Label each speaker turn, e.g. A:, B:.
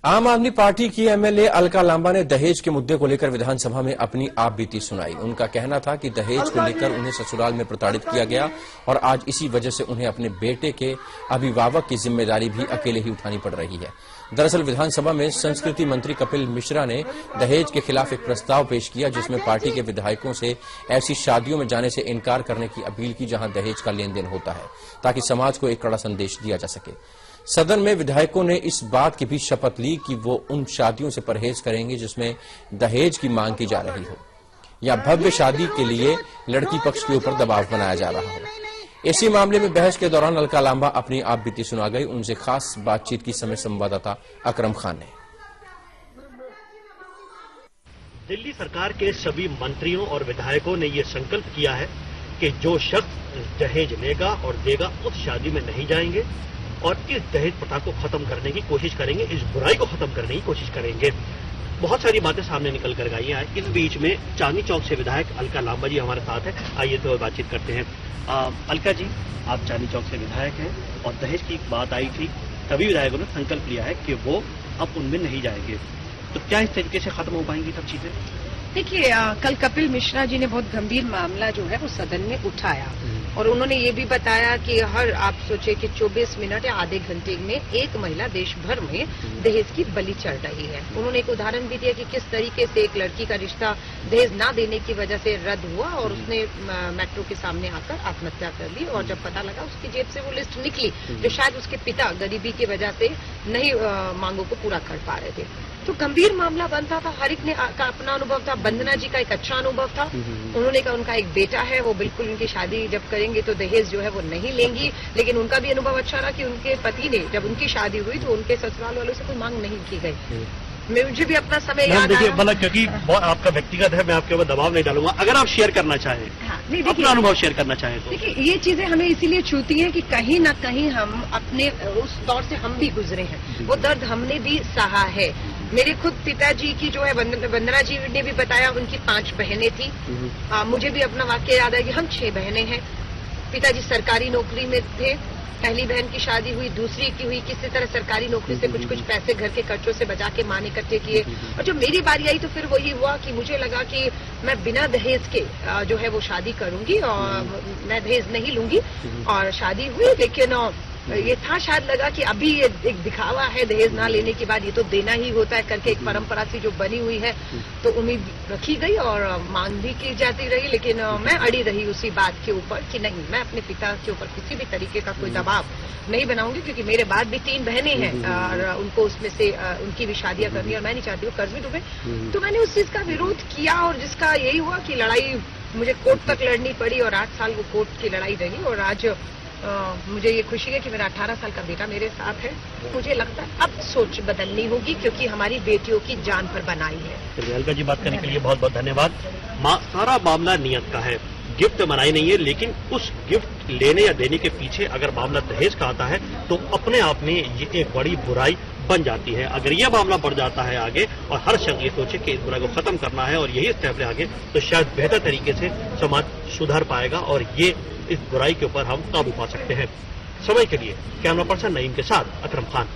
A: आम आदमी पार्टी की एमएलए अलका लांबा ने दहेज के मुद्दे को लेकर विधानसभा में अपनी आपबीती सुनाई। उनका कहना था कि दहेज को लेकर उन्हें ससुराल में प्रताड़ित किया गया और आज इसी वजह से उन्हें अपने बेटे के अभिभावक की जिम्मेदारी भी अकेले ही उठानी पड़ रही है। दरअसल विधानसभा में संस्कृति मंत्री कपिल मिश्रा ने दहेज के खिलाफ एक प्रस्ताव पेश किया, जिसमें पार्टी के विधायकों से ऐसी शादियों में जाने से इनकार करने की अपील की जहां दहेज का लेन देन होता है, ताकि समाज को एक कड़ा संदेश दिया जा सके। सदन में विधायकों ने इस बात की भी शपथ ली कि वो उन शादियों से परहेज करेंगे जिसमें दहेज की मांग की जा रही हो या भव्य शादी के लिए लड़की पक्ष के ऊपर दबाव बनाया जा रहा हो। इसी मामले में बहस के दौरान अलका लांबा अपनी आपबीती सुना गई। उनसे खास बातचीत की समय संवाददाता अकरम खान ने।
B: दिल्ली सरकार के सभी मंत्रियों और विधायकों ने ये संकल्प किया है कि जो शख्स दहेज लेगा और देगा उस शादी में नहीं जाएंगे और इस दहेज प्रथा को खत्म करने की कोशिश करेंगे, इस बुराई को खत्म करने की कोशिश करेंगे। बहुत सारी बातें सामने निकल कर आई हैं। इस बीच में चांदनी चौक से विधायक अलका लांबा जी हमारे साथ है। आइए तो बातचीत करते हैं। अलका जी, आप चांदनी चौक से विधायक हैं और दहेज की बात आई थी, सभी विधायकों ने संकल्प लिया है कि वो अब उनमें नहीं जाएंगे, तो क्या इस तरीके से खत्म हो पाएंगी सब चीजें?
C: देखिए, कल कपिल मिश्रा जी ने बहुत गंभीर मामला जो है वो सदन में उठाया और उन्होंने ये भी बताया कि आप सोचे कि 24 मिनट या आधे घंटे में एक महिला देश भर में दहेज की बलि चढ़ रही है। उन्होंने एक उदाहरण भी दिया कि किस तरीके से एक लड़की का रिश्ता दहेज ना देने की वजह से रद्द हुआ और उसने मेट्रो के सामने आकर आत्महत्या कर ली और जब पता लगा उसकी जेब से वो लिस्ट निकली जो शायद उसके पिता गरीबी की वजह से नहीं मांगों को पूरा कर पा रहे थे। तो गंभीर मामला बनता था। हर एक ने का अपना अनुभव था। वंदना जी का एक अच्छा अनुभव था। उन्होंने कहा उनका एक बेटा है, वो बिल्कुल उनकी शादी जब करेंगे तो दहेज जो है वो नहीं लेंगी, लेकिन उनका भी अनुभव अच्छा रहा कि उनके पति ने जब उनकी शादी हुई तो उनके ससुराल वालों से कोई मांग नहीं की गई। मुझे भी अपना समय याद आया।
B: मतलब क्योंकि आपका व्यक्तिगत है, मैं आपके ऊपर दबाव नहीं डालूंगा। अगर आप शेयर करना चाहें,
C: नहीं,
B: अपना अनुभव शेयर करना चाहें तो
C: देखिए, ये चीजें हमें इसीलिए छूती हैं कि कहीं ना कहीं हम अपने उस दौर से हम भी गुजरे हैं, वो दर्द हमने भी सहा है। मेरे खुद पिताजी की जो है वंदना जी ने भी बताया, उनकी 5 बहनें थी। मुझे भी अपना वाक्य याद है कि हम 6 बहनें हैं। पिताजी सरकारी नौकरी में थे। पहली बहन की शादी हुई, दूसरी की हुई, किसी तरह सरकारी नौकरी से कुछ पैसे घर के खर्चों से बचा के माँ ने इकट्ठे किए और जब मेरी बारी आई तो फिर वही हुआ कि मुझे लगा कि मैं बिना दहेज के जो है वो शादी करूंगी और मैं दहेज नहीं लूंगी और शादी हुई। लेकिन ये था शायद लगा कि अभी ये एक दिखावा है, दहेज ना लेने के बाद ये तो देना ही होता है करके एक परंपरा सी जो बनी हुई है, तो उम्मीद रखी गई और मांग भी की जाती रही। लेकिन मैं अड़ी रही उसी बात के ऊपर कि नहीं, मैं अपने पिता के ऊपर किसी भी तरीके का कोई दबाव नहीं बनाऊंगी, क्योंकि मेरे बाद भी 3 बहनें हैं और उनको उसमें से उनकी भी शादियां करनी और मैं नहीं चाहती हूँ कर्ज में डूबे। तो मैंने उस चीज का विरोध किया और जिसका यही हुआ कि लड़ाई मुझे कोर्ट तक लड़नी पड़ी और 8 साल वो कोर्ट की लड़ाई रही और आज मुझे ये खुशी है कि मेरा 18 साल का बेटा मेरे साथ है। मुझे लगता है अब सोच बदलनी होगी क्योंकि हमारी बेटियों की जान पर बनाई है।
B: अलका जी, बात करने के लिए बहुत बहुत धन्यवाद। सारा मामला नियत का है, गिफ्ट मनाई नहीं है, लेकिन उस गिफ्ट लेने या देने के पीछे अगर मामला दहेज का आता है तो अपने आप में ये एक बड़ी बुराई बन जाती है। अगर यह मामला बढ़ जाता है आगे और हर शख्स ये सोचे कि इस बुराई को खत्म करना है और यही स्टेप ले आगे, तो शायद बेहतर तरीके से समाज सुधर पाएगा और ये इस बुराई के ऊपर हम काबू पा सकते हैं। समय के लिए कैमरा पर्सन नईम के साथ अकरम खान।